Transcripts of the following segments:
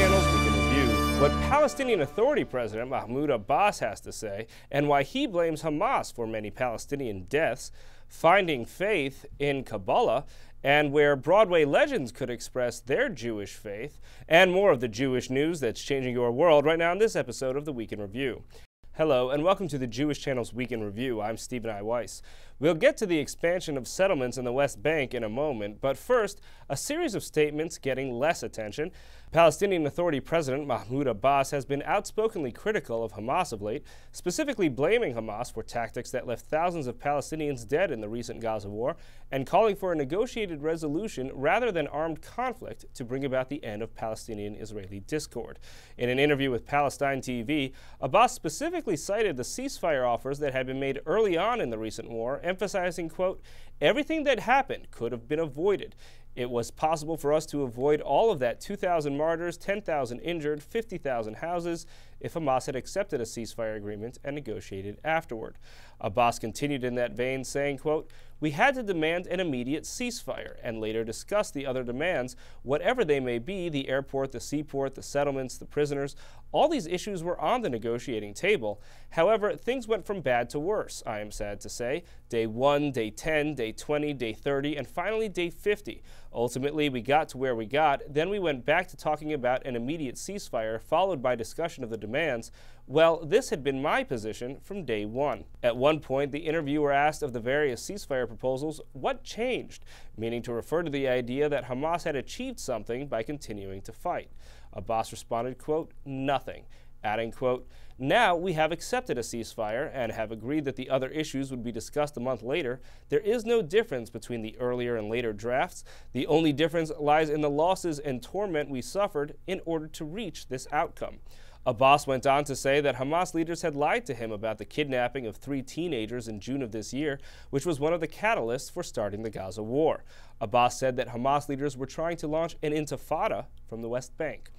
Channel's Week in Review, what Palestinian Authority President Mahmoud Abbas has to say, and why he blames Hamas for many Palestinian deaths, finding faith in Kabbalah, and where Broadway legends could express their Jewish faith, and more of the Jewish news that's changing your world right now in this episode of the Week in Review. Hello, and welcome to the Jewish Channel's Week in Review. I'm Stephen I. Weiss. We'll get to the expansion of settlements in the West Bank in a moment, but first, a series of statements getting less attention. Palestinian Authority President Mahmoud Abbas has been outspokenly critical of Hamas of late, specifically blaming Hamas for tactics that left thousands of Palestinians dead in the recent Gaza war, and calling for a negotiated resolution rather than armed conflict to bring about the end of Palestinian-Israeli discord. In an interview with Palestine TV, Abbas specifically cited the ceasefire offers that had been made early on in the recent war, emphasizing, quote, "Everything that happened could have been avoided. It was possible for us to avoid all of that 2,000 martyrs, 10,000 injured, 50,000 houses if Hamas had accepted a ceasefire agreement and negotiated afterward." Abbas continued in that vein, saying, quote, "We had to demand an immediate ceasefire and later discuss the other demands, whatever they may be, the airport, the seaport, the settlements, the prisoners. All these issues were on the negotiating table. However, things went from bad to worse, I am sad to say. Day 1, day 10, day 20, day 30, and finally day 50. Ultimately, we got to where we got. Then we went back to talking about an immediate ceasefire, followed by discussion of the demands. Well, this had been my position from day one." At one point, the interviewer asked of the various ceasefire proposals what changed, meaning to refer to the idea that Hamas had achieved something by continuing to fight. Abbas responded, quote, "Nothing," adding, quote, "Now we have accepted a ceasefire and have agreed that the other issues would be discussed a month later. There is no difference between the earlier and later drafts. The only difference lies in the losses and torment we suffered in order to reach this outcome." Abbas went on to say that Hamas leaders had lied to him about the kidnapping of 3 teenagers in June of this year, which was one of the catalysts for starting the Gaza war. Abbas said that Hamas leaders were trying to launch an intifada from the West Bank.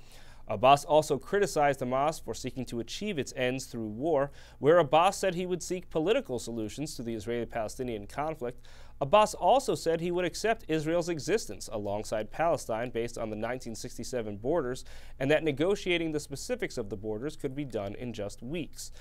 Abbas also criticized Hamas for seeking to achieve its ends through war, where Abbas said he would seek political solutions to the Israeli-Palestinian conflict. Abbas also said he would accept Israel's existence alongside Palestine based on the 1967 borders, and that negotiating the specifics of the borders could be done in just weeks.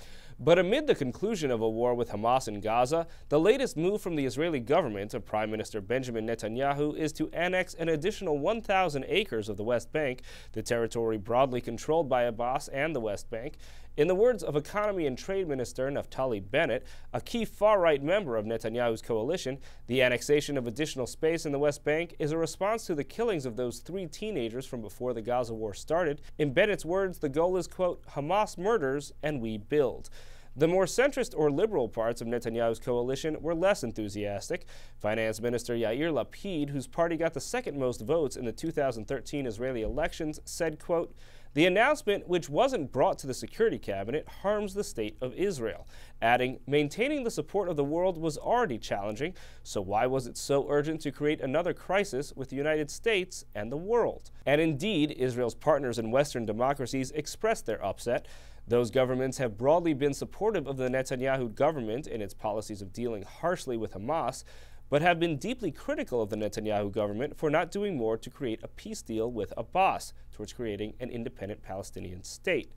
But amid the conclusion of a war with Hamas in Gaza, the latest move from the Israeli government of Prime Minister Benjamin Netanyahu is to annex an additional 1,000 acres of the West Bank, the territory broadly controlled by Abbas and the West Bank. In the words of Economy and Trade Minister Naftali Bennett, a key far-right member of Netanyahu's coalition, the annexation of additional space in the West Bank is a response to the killings of those 3 teenagers from before the Gaza war started. In Bennett's words, the goal is, quote, "Hamas murders and we build." The more centrist or liberal parts of Netanyahu's coalition were less enthusiastic. Finance Minister Yair Lapid, whose party got the second most votes in the 2013 Israeli elections, said, quote, "The announcement, which wasn't brought to the Security Cabinet, harms the state of Israel," adding, "Maintaining the support of the world was already challenging, so why was it so urgent to create another crisis with the United States and the world?" And indeed, Israel's partners in Western democracies expressed their upset. Those governments have broadly been supportive of the Netanyahu government in its policies of dealing harshly with Hamas, but have been deeply critical of the Netanyahu government for not doing more to create a peace deal with Abbas towards creating an independent Palestinian state.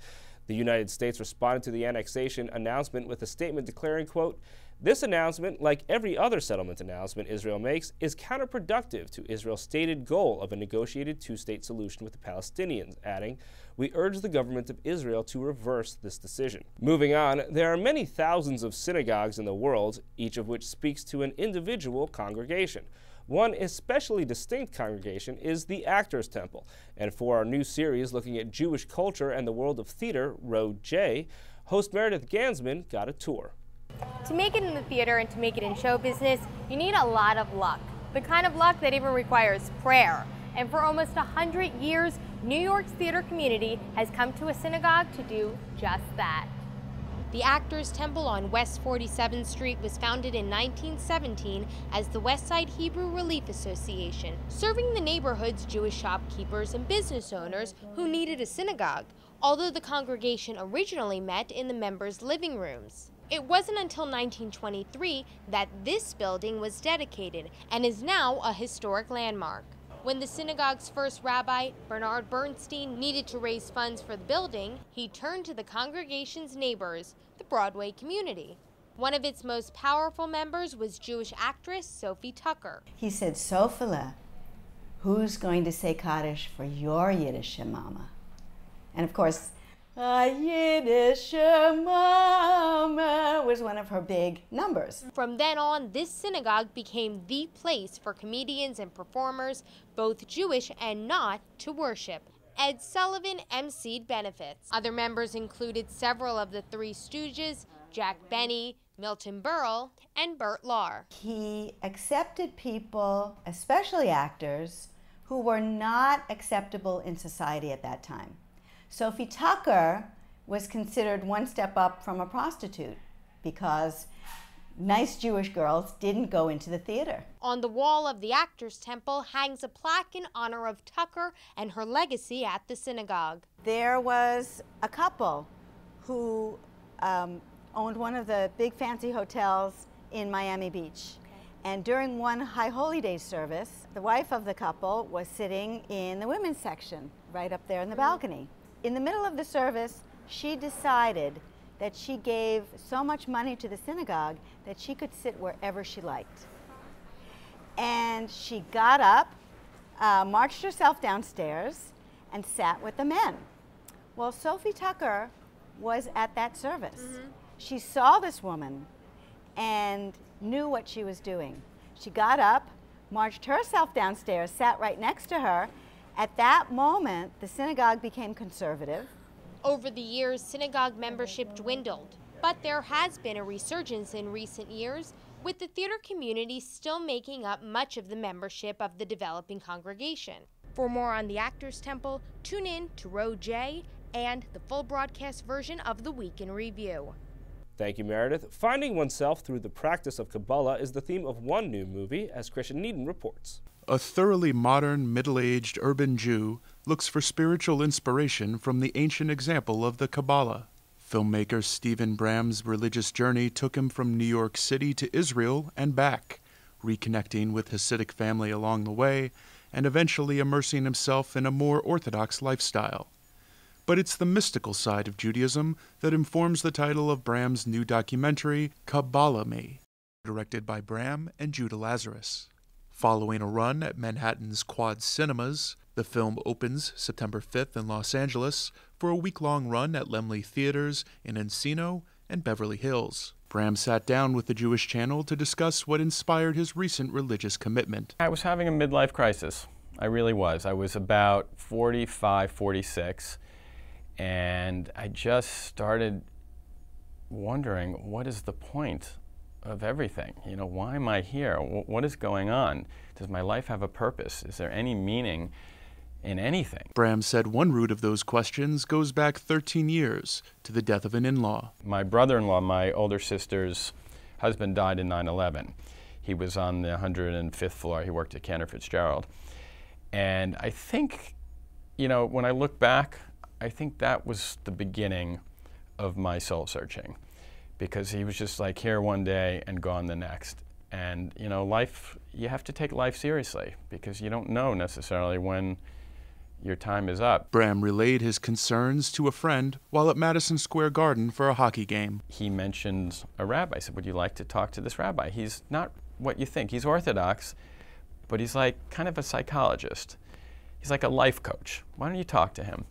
The United States responded to the annexation announcement with a statement declaring, quote, "This announcement, like every other settlement announcement Israel makes, is counterproductive to Israel's stated goal of a negotiated 2-state solution with the Palestinians," adding, "We urge the government of Israel to reverse this decision." Moving on, there are many thousands of synagogues in the world, each of which speaks to an individual congregation. One especially distinct congregation is the Actors Temple, and for our new series looking at Jewish culture and the world of theater, Road J, host Meredith Gansman got a tour. To make it in the theater and to make it in show business, you need a lot of luck. The kind of luck that even requires prayer. And for almost 100 years, New York's theater community has come to a synagogue to do just that. The Actors Temple on West 47th Street was founded in 1917 as the Westside Hebrew Relief Association, serving the neighborhood's Jewish shopkeepers and business owners who needed a synagogue, although the congregation originally met in the members' living rooms. It wasn't until 1923 that this building was dedicated and is now a historic landmark. When the synagogue's first rabbi, Bernard Bernstein, needed to raise funds for the building, he turned to the congregation's neighbors, the Broadway community. One of its most powerful members was Jewish actress Sophie Tucker. He said, Sophie, who's going to say Kaddish for your Yiddish mama? And of course, Yiddish mama was one of her big numbers. From then on, this synagogue became the place for comedians and performers, both Jewish and not, to worship. Ed Sullivan emceed benefits. Other members included several of the Three Stooges, Jack Benny, Milton Berle, and Bert Lahr. He accepted people, especially actors, who were not acceptable in society at that time. Sophie Tucker was considered one step up from a prostitute because nice Jewish girls didn't go into the theater. On the wall of the Actors Temple hangs a plaque in honor of Tucker and her legacy at the synagogue. There was a couple who owned one of the big fancy hotels in Miami Beach. And during one High Holy Day service, the wife of the couple was sitting in the women's section, right up there in the balcony. In the middle of the service, she decided that she gave so much money to the synagogue that she could sit wherever she liked. And she got up, marched herself downstairs, and sat with the men. Well, Sophie Tucker was at that service. She saw this woman and knew what she was doing. She got up, marched herself downstairs, sat right next to her. At that moment, the synagogue became conservative. Over the years, synagogue membership dwindled, but there has been a resurgence in recent years, with the theater community still making up much of the membership of the developing congregation. For more on the Actors Temple, tune in to Row J and the full broadcast version of the Week in Review. Thank you, Meredith. Finding oneself through the practice of Kabbalah is the theme of one new movie, as Christian Needham reports. A thoroughly modern, middle-aged urban Jew looks for spiritual inspiration from the ancient example of the Kabbalah. Filmmaker Stephen Bram's religious journey took him from New York City to Israel and back, reconnecting with Hasidic family along the way, and eventually immersing himself in a more orthodox lifestyle. But it's the mystical side of Judaism that informs the title of Bram's new documentary, Kabbalah Me, directed by Bram and Judah Lazarus. Following a run at Manhattan's Quad Cinemas, the film opens September 5th in Los Angeles for a week-long run at Laemmle Theaters in Encino and Beverly Hills. Bram sat down with the Jewish Channel to discuss what inspired his recent religious commitment. I was having a midlife crisis. I really was. I was about 45, 46, and I just started wondering, what is the point of everything? You know, why am I here? What is going on? Does my life have a purpose? Is there any meaning in anything? Bram said one root of those questions goes back 13 years to the death of an in-law. My brother-in-law, my older sister's husband, died in 9/11. He was on the 105th floor. He worked at Cantor Fitzgerald. And I think, you know, when I look back, I think that was the beginning of my soul searching, because he was just like here one day and gone the next. And, you know, life, you have to take life seriously because you don't know necessarily when your time is up. Bram relayed his concerns to a friend while at Madison Square Garden for a hockey game. He mentioned a rabbi. I said, would you like to talk to this rabbi? He's not what you think. He's Orthodox, but he's like kind of a psychologist. He's like a life coach. Why don't you talk to him?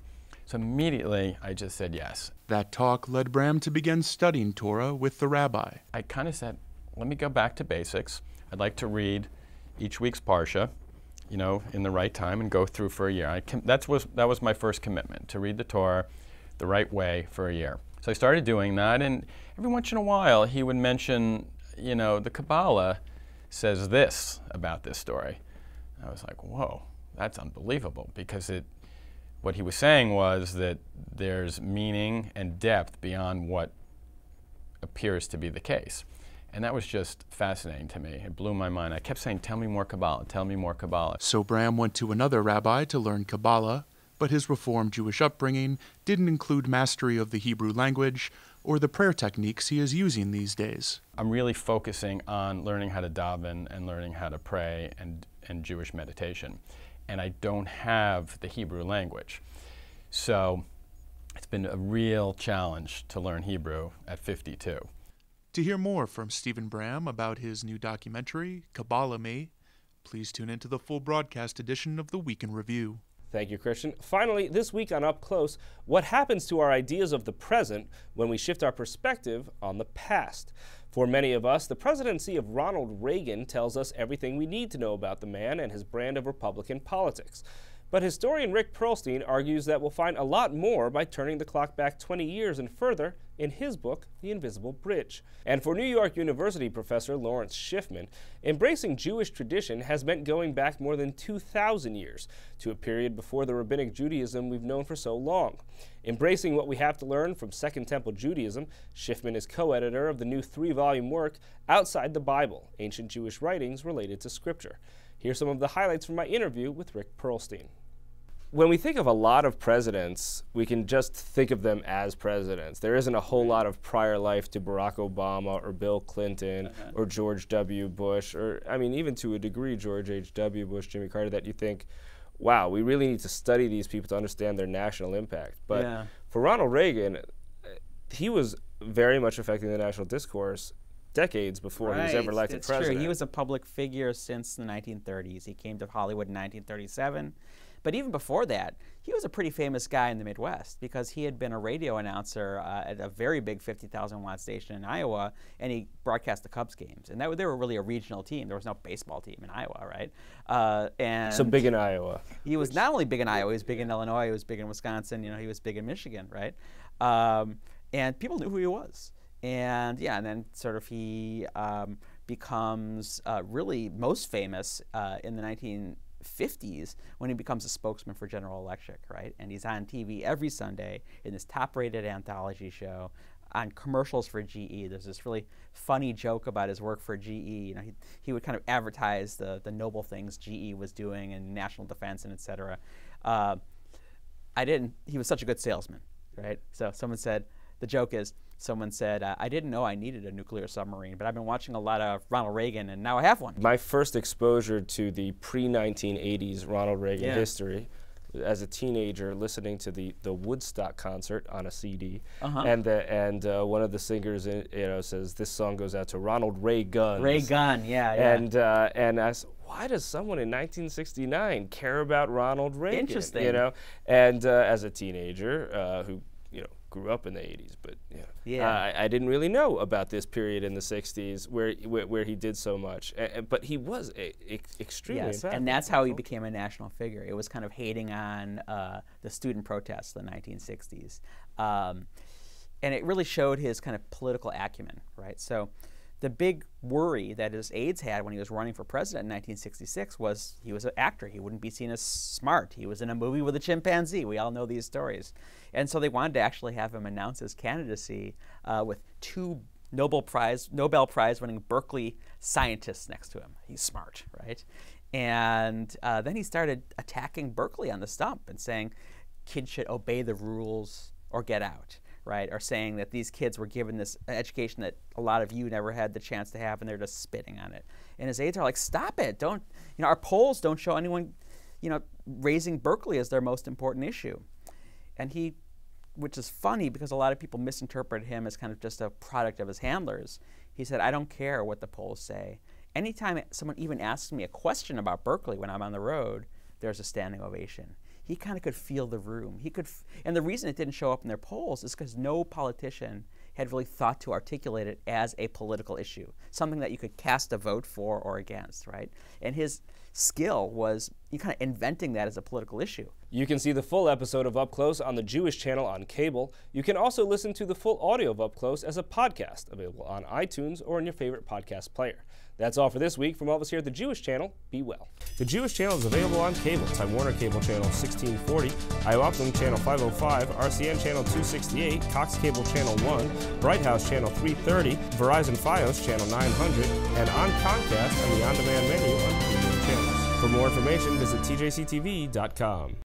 So immediately I just said yes. That talk led Bram to begin studying Torah with the rabbi. I kind of said, let me go back to basics. I'd like to read each week's Parsha, you know, in the right time and go through for a year. That was my first commitment, to read the Torah the right way for a year. So I started doing that, and every once in a while he would mention, you know, the Kabbalah says this about this story. I was like, whoa, that's unbelievable, because what he was saying was that there's meaning and depth beyond what appears to be the case. And that was just fascinating to me. It blew my mind. I kept saying, tell me more Kabbalah, tell me more Kabbalah. So Bram went to another rabbi to learn Kabbalah, but his Reformed Jewish upbringing didn't include mastery of the Hebrew language or the prayer techniques he is using these days. I'm really focusing on learning how to daven and learning how to pray and Jewish meditation. and I don't have the Hebrew language. So it's been a real challenge to learn Hebrew at 52. To hear more from Stephen Bram about his new documentary, Kabbalah Me, please tune into the full broadcast edition of the Week in Review. Thank you, Christian. Finally, this week on Up Close, what happens to our ideas of the present when we shift our perspective on the past? For many of us, the presidency of Ronald Reagan tells us everything we need to know about the man and his brand of Republican politics. But historian Rick Perlstein argues that we'll find a lot more by turning the clock back 20 years and further in his book, The Invisible Bridge. And for New York University professor Lawrence Schiffman, embracing Jewish tradition has meant going back more than 2,000 years to a period before the rabbinic Judaism we've known for so long. Embracing what we have to learn from Second Temple Judaism, Schiffman is co-editor of the new 3-volume work, Outside the Bible, Ancient Jewish Writings Related to Scripture. Here's some of the highlights from my interview with Rick Perlstein. When we think of a lot of presidents, we can just think of them as presidents. There isn't a whole lot of prior life to Barack Obama or Bill Clinton or George W. Bush, or I mean even to a degree George H.W. Bush, Jimmy Carter, that you think, wow, we really need to study these people to understand their national impact. But for Ronald Reagan, he was very much affecting the national discourse decades before he was ever elected president. True. He was a public figure since the 1930s. He came to Hollywood in 1937. But even before that, he was a pretty famous guy in the Midwest because he had been a radio announcer at a very big 50,000-watt station in Iowa, and he broadcast the Cubs games. And they were really a regional team. There was no baseball team in Iowa, right? And so big in Iowa. He was not only big in Iowa, he was big in Illinois, he was big in Wisconsin, he was big in Michigan, right? And people knew who he was. And yeah, and then sort of he becomes really most famous in the 1950s when he becomes a spokesman for General Electric, right? And he's on TV every Sunday in this top-rated anthology show on commercials for GE. There's this really funny joke about his work for GE. He would kind of advertise the noble things GE was doing in national defense and et cetera. He was such a good salesman, right? So someone said, the joke is, someone said, I didn't know I needed a nuclear submarine, but I've been watching a lot of Ronald Reagan, and now I have one. My first exposure to the pre-1980s Ronald Reagan history as a teenager, listening to the Woodstock concert on a CD, and one of the singers says, this song goes out to Ronald Ray Gun. Ray Gun, yeah. And I said, why does someone in 1969 care about Ronald Reagan? Interesting. And as a teenager who grew up in the 80s, but I didn't really know about this period in the 60s where he did so much. But he was extremely impactful. And that's how he became a national figure. It was kind of hating on the student protests of the 1960s. And it really showed his kind of political acumen, right? So the big worry that his aides had when he was running for president in 1966 was he was an actor. He wouldn't be seen as smart. He was in a movie with a chimpanzee. We all know these stories. And so they wanted to actually have him announce his candidacy with two Nobel Prize winning Berkeley scientists next to him. He's smart, right? And then he started attacking Berkeley on the stump and saying kids should obey the rules or get out, right? Or saying that these kids were given this education that a lot of you never had the chance to have, and they're just spitting on it. And his aides are like, stop it. Don't, our polls don't show anyone, raising Berkeley as their most important issue. And he, which is funny because a lot of people misinterpret him as kind of just a product of his handlers. He said, I don't care what the polls say. Anytime someone even asks me a question about Berkeley when I'm on the road, there's a standing ovation. He kind of could feel the room. And the reason it didn't show up in their polls is because no politician had really thought to articulate it as a political issue, something that you could cast a vote for or against, right? And his skill was kind of inventing that as a political issue. You can see the full episode of Up Close on the Jewish Channel on cable. You can also listen to the full audio of Up Close as a podcast, available on iTunes or in your favorite podcast player. That's all for this week. From all of us here at the Jewish Channel, be well. The Jewish Channel is available on cable. Time Warner Cable Channel 1640, IOPLING Channel 505, RCN Channel 268, Cox Cable Channel 1, Bright House Channel 330, Verizon Fios Channel 900, and on Comcast on the on-demand menu on premium channels. For more information, visit tjctv.com.